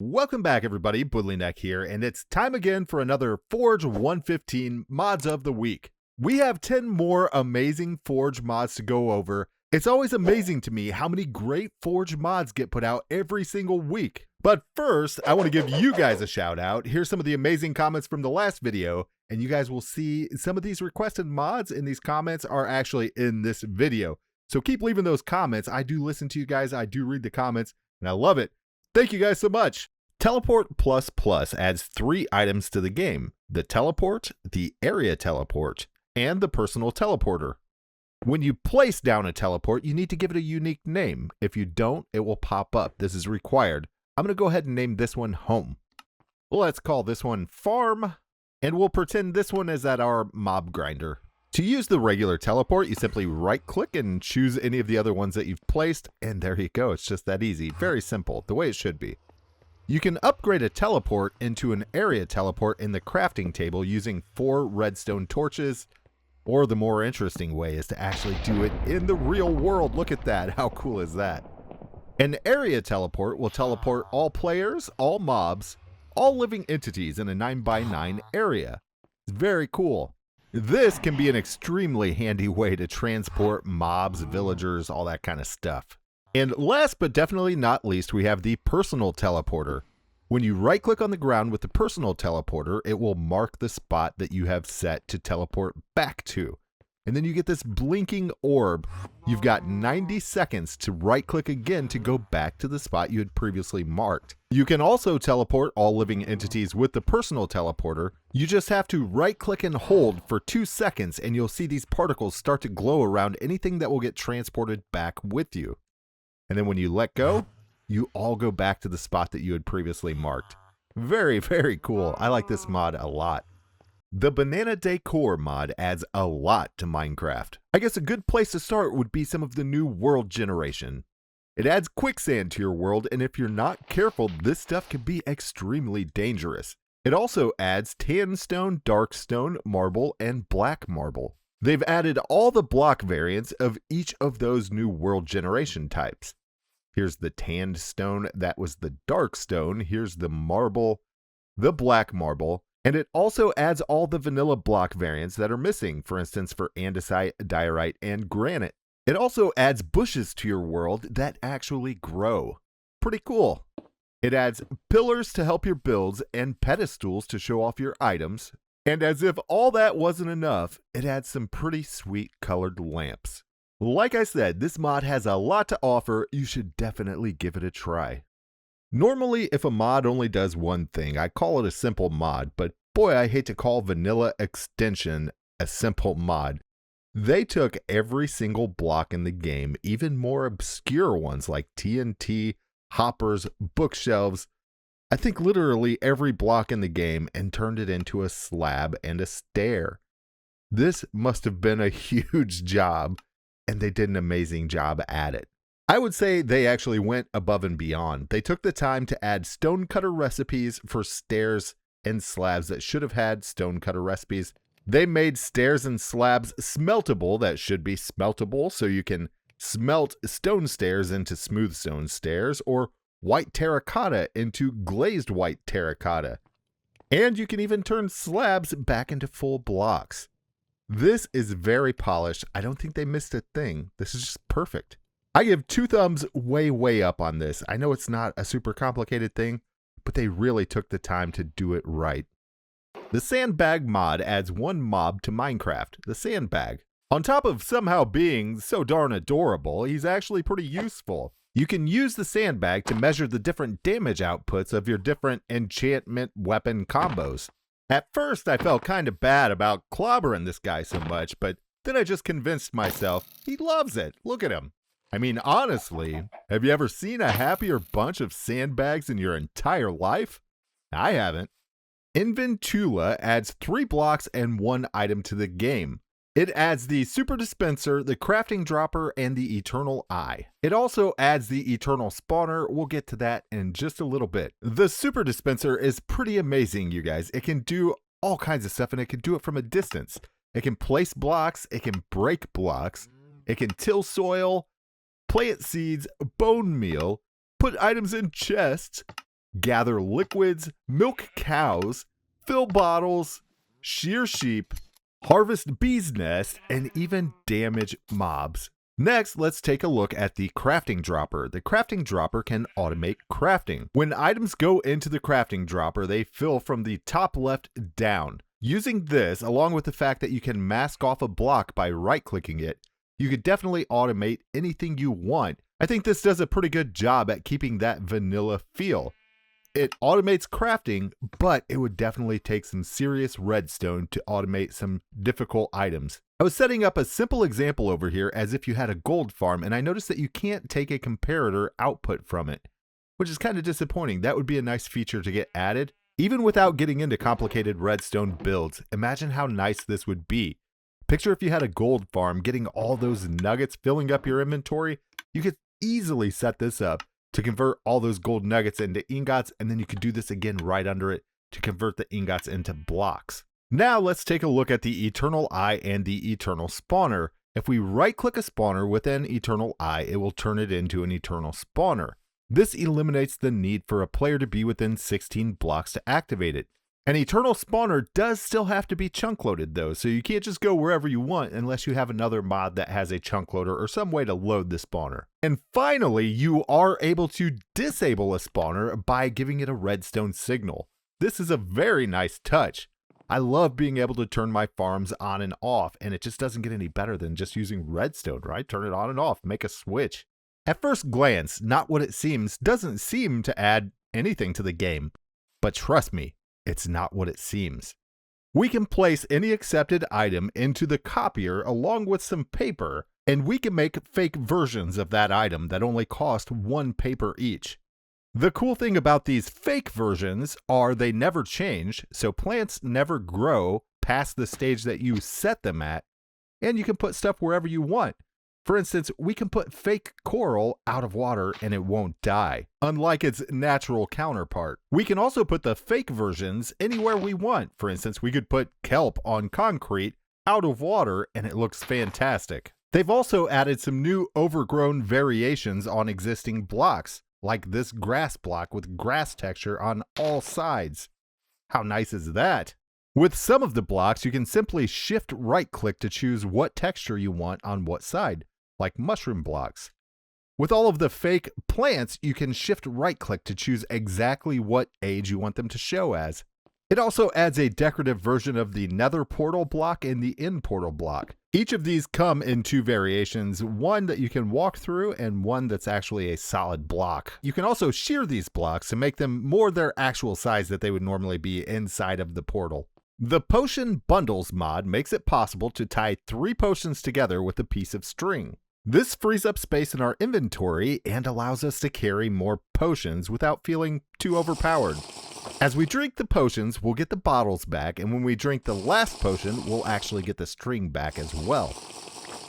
Welcome back, everybody. Boodlyneck here, and it's time again for another Forge 115 Mods of the Week. We have 10 more amazing Forge mods to go over. It's always amazing to me how many great Forge mods get put out every single week. But first, I want to give you guys a shout out. Here's some of the amazing comments from the last video, and you guys will see some of these requested mods in these comments are actually in this video. So keep leaving those comments. I do listen to you guys. I do read the comments, and I love it. Thank you guys so much. Teleport Plus Plus adds 3 items to the game: the teleport, the area teleport, and the personal teleporter. When you place down a teleport, you need to give it a unique name. If you don't, it will pop up. This is required. I'm going to go ahead and name this one Home. Let's call this one Farm, and we'll pretend this one is at our mob grinder. To use the regular teleport, you simply right-click and choose any of the other ones that you've placed, and there you go. It's just that easy. Very simple, the way it should be. You can upgrade a teleport into an area teleport in the crafting table using 4 redstone torches, or the more interesting way is to actually do it in the real world. Look at that. How cool is that? An area teleport will teleport all players, all mobs, all living entities in a 9x9 area. It's very cool. This can be an extremely handy way to transport mobs, villagers, all that kind of stuff. And last but definitely not least, we have the personal teleporter. When you right click on the ground with the personal teleporter, it will mark the spot that you have set to teleport back to. And then you get this blinking orb. You've got 90 seconds to right click again to go back to the spot you had previously marked. You can also teleport all living entities with the personal teleporter. You just have to right click and hold for 2 seconds and you'll see these particles start to glow around anything that will get transported back with you. And then when you let go, you all go back to the spot that you had previously marked. Very, very cool. I like this mod a lot. The Banana Decor mod adds a lot to Minecraft. I guess a good place to start would be some of the new world generation. It adds quicksand to your world, and if you're not careful, this stuff can be extremely dangerous. It also adds tan stone, dark stone, marble, and black marble. They've added all the block variants of each of those new world generation types. Here's the tanned stone, that was the dark stone, here's the marble, the black marble, and it also adds all the vanilla block variants that are missing, for instance for andesite, diorite, and granite. It also adds bushes to your world that actually grow. Pretty cool. It adds pillars to help your builds and pedestals to show off your items. And as if all that wasn't enough, it adds some pretty sweet colored lamps. Like I said, this mod has a lot to offer. You should definitely give it a try. Normally, if a mod only does one thing, I call it a simple mod, but boy, I hate to call Vanilla Extension a simple mod. They took every single block in the game, even more obscure ones like TNT, hoppers, bookshelves, I think literally every block in the game, and turned it into a slab and a stair. This must have been a huge job, and they did an amazing job at it. I would say they actually went above and beyond. They took the time to add stonecutter recipes for stairs and slabs that should have had stonecutter recipes. They made stairs and slabs smeltable that should be smeltable, so you can smelt stone stairs into smooth stone stairs, or white terracotta into glazed white terracotta. And you can even turn slabs back into full blocks. This is very polished. I don't think they missed a thing. This is just perfect. I give 2 thumbs way up on this. I know it's not a super complicated thing, but they really took the time to do it right. The Sandbag mod adds 1 mob to Minecraft, the Sandbag. On top of somehow being so darn adorable, he's actually pretty useful. You can use the Sandbag to measure the different damage outputs of your different enchantment weapon combos. At first, I felt kind of bad about clobbering this guy so much, but then I just convinced myself he loves it. Look at him. I mean, honestly, have you ever seen a happier bunch of sandbags in your entire life? I haven't. Inventula adds 3 blocks and 1 item to the game. It adds the super dispenser, the crafting dropper, and the eternal eye. It also adds the eternal spawner. We'll get to that in just a little bit. The super dispenser is pretty amazing, you guys. It can do all kinds of stuff, and it can do it from a distance. It can place blocks, it can break blocks, it can till soil, plant seeds, bone meal, put items in chests, gather liquids, milk cows, fill bottles, shear sheep, harvest bees' nests, and even damage mobs. Next, let's take a look at the crafting dropper. The crafting dropper can automate crafting. When items go into the crafting dropper, they fill from the top left down. Using this, along with the fact that you can mask off a block by right-clicking it, you could definitely automate anything you want. I think this does a pretty good job at keeping that vanilla feel. It automates crafting, but it would definitely take some serious redstone to automate some difficult items. I was setting up a simple example over here as if you had a gold farm, and I noticed that you can't take a comparator output from it, which is kind of disappointing. That would be a nice feature to get added. Even without getting into complicated redstone builds, imagine how nice this would be. Picture if you had a gold farm, getting all those nuggets filling up your inventory. You could easily set this up to convert all those gold nuggets into ingots, and then you could do this again right under it to convert the ingots into blocks. Now let's take a look at the Eternal Eye and the Eternal Spawner. If we right-click a spawner with an Eternal Eye, it will turn it into an Eternal Spawner. This eliminates the need for a player to be within 16 blocks to activate it. An Eternal Spawner does still have to be chunk loaded though, so you can't just go wherever you want unless you have another mod that has a chunk loader or some way to load the spawner. And finally, you are able to disable a spawner by giving it a redstone signal. This is a very nice touch. I love being able to turn my farms on and off, and it just doesn't get any better than just using redstone, right? Turn it on and off, make a switch. At first glance, not what it seems doesn't seem to add anything to the game, but trust me, it's not what it seems. We can place any accepted item into the copier along with some paper, and we can make fake versions of that item that only cost 1 paper each. The cool thing about these fake versions are they never change, so plants never grow past the stage that you set them at, and you can put stuff wherever you want. For instance, we can put fake coral out of water and it won't die, unlike its natural counterpart. We can also put the fake versions anywhere we want. For instance, we could put kelp on concrete out of water and it looks fantastic. They've also added some new overgrown variations on existing blocks, like this grass block with grass texture on all sides. How nice is that? With some of the blocks, you can simply shift right-click to choose what texture you want on what side, like mushroom blocks. With all of the fake plants, you can shift right-click to choose exactly what age you want them to show as. It also adds a decorative version of the nether portal block and the end portal block. Each of these come in 2 variations, one that you can walk through and one that's actually a solid block. You can also shear these blocks to make them more their actual size that they would normally be inside of the portal. The Potion Bundles mod makes it possible to tie 3 potions together with a piece of string. This frees up space in our inventory and allows us to carry more potions without feeling too overpowered. As we drink the potions, we'll get the bottles back, and when we drink the last potion, we'll actually get the string back as well.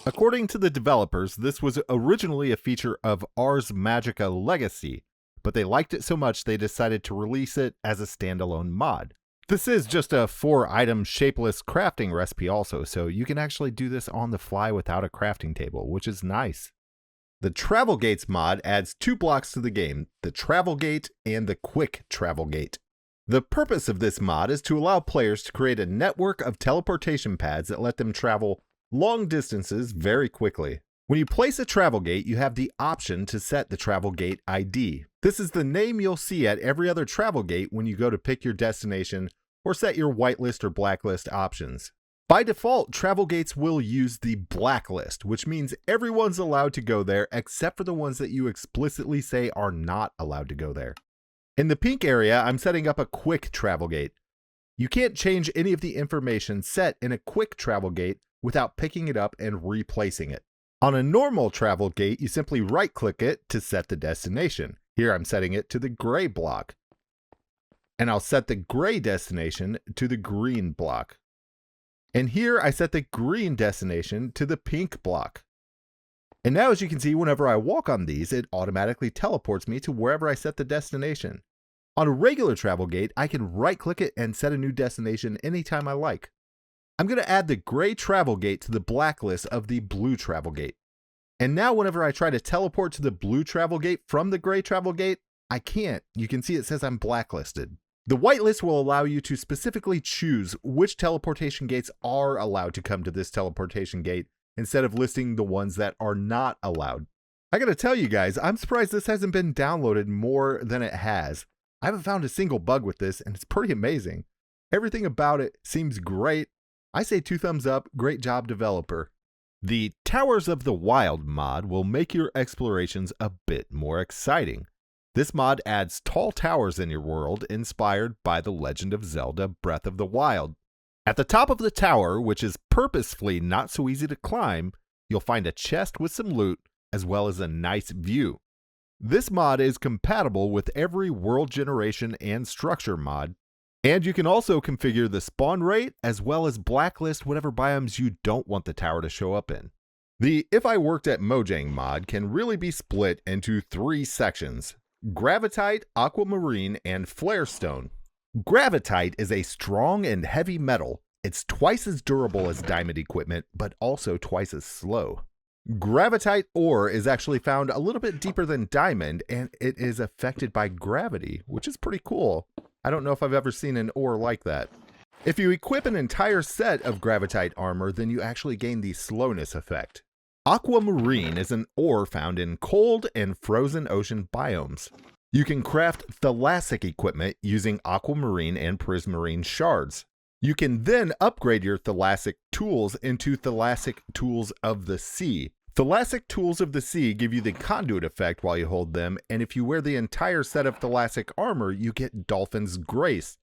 According to the developers, this was originally a feature of Ars Magica Legacy, but they liked it so much they decided to release it as a standalone mod. This is just a 4-item shapeless crafting recipe also, so you can actually do this on the fly without a crafting table, which is nice. The TravelGates mod adds 2 blocks to the game, the Travel Gate and the Quick Travel Gate. The purpose of this mod is to allow players to create a network of teleportation pads that let them travel long distances very quickly. When you place a travel gate, you have the option to set the travel gate ID. This is the name you'll see at every other travel gate when you go to pick your destination or set your whitelist or blacklist options. By default, travel gates will use the blacklist, which means everyone's allowed to go there except for the ones that you explicitly say are not allowed to go there. In the pink area, I'm setting up a quick travel gate. You can't change any of the information set in a quick travel gate without picking it up and replacing it. On a normal travel gate, you simply right-click it to set the destination. Here I'm setting it to the gray block. And I'll set the gray destination to the green block. And here I set the green destination to the pink block. And now as you can see, whenever I walk on these, it automatically teleports me to wherever I set the destination. On a regular travel gate, I can right-click it and set a new destination anytime I like. I'm going to add the gray travel gate to the blacklist of the blue travel gate. And now whenever I try to teleport to the blue travel gate from the gray travel gate, I can't. You can see it says I'm blacklisted. The whitelist will allow you to specifically choose which teleportation gates are allowed to come to this teleportation gate instead of listing the ones that are not allowed. I gotta tell you guys, I'm surprised this hasn't been downloaded more than it has. I haven't found a single bug with this, and it's pretty amazing. Everything about it seems great. I say 2 thumbs up, great job developer. The Towers of the Wild mod will make your explorations a bit more exciting. This mod adds tall towers in your world inspired by The Legend of Zelda Breath of the Wild. At the top of the tower, which is purposefully not so easy to climb, you'll find a chest with some loot as well as a nice view. This mod is compatible with every world generation and structure mod, and you can also configure the spawn rate as well as blacklist whatever biomes you don't want the tower to show up in. The If I Worked at Mojang mod can really be split into 3 sections: Gravitite, Aquamarine, and Flarestone. Gravitite is a strong and heavy metal. It's twice as durable as diamond equipment, but also twice as slow. Gravitite ore is actually found a little bit deeper than diamond, and it is affected by gravity, which is pretty cool. I don't know if I've ever seen an ore like that. If you equip an entire set of Gravitite armor, then you actually gain the slowness effect. Aquamarine is an ore found in cold and frozen ocean biomes. You can craft thalassic equipment using aquamarine and prismarine shards. You can then upgrade your thalassic tools into thalassic tools of the sea. Thalassic tools of the sea give you the conduit effect while you hold them, and if you wear the entire set of thalassic armor, you get Dolphin's Grace.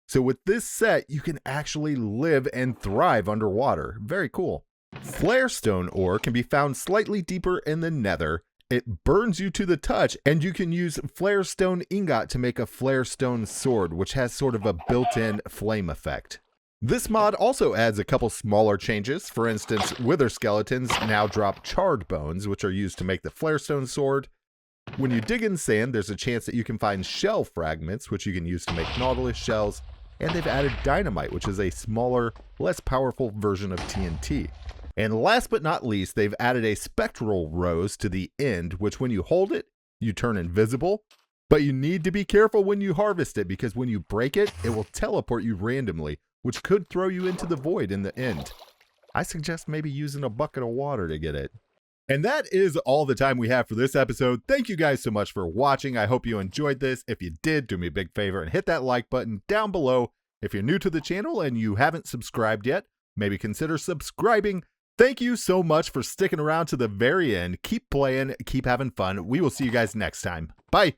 So with this set, you can actually live and thrive underwater. Very cool. Flarestone ore can be found slightly deeper in the nether. It burns you to the touch, and you can use Flarestone ingot to make a Flarestone sword, which has sort of a built-in flame effect. This mod also adds a couple smaller changes. For instance, wither skeletons now drop charred bones, which are used to make the Flarestone sword. When you dig in sand, there's a chance that you can find shell fragments, which you can use to make Nautilus shells. And they've added dynamite, which is a smaller, less powerful version of TNT. And last but not least, they've added a spectral rose to the end, which when you hold it, you turn invisible. But you need to be careful when you harvest it, because when you break it, it will teleport you randomly, which could throw you into the void in the end. I suggest maybe using a bucket of water to get it. And that is all the time we have for this episode. Thank you guys so much for watching. I hope you enjoyed this. If you did, do me a big favor and hit that like button down below. If you're new to the channel and you haven't subscribed yet, maybe consider subscribing. Thank you so much for sticking around to the very end. Keep playing, keep having fun. We will see you guys next time. Bye.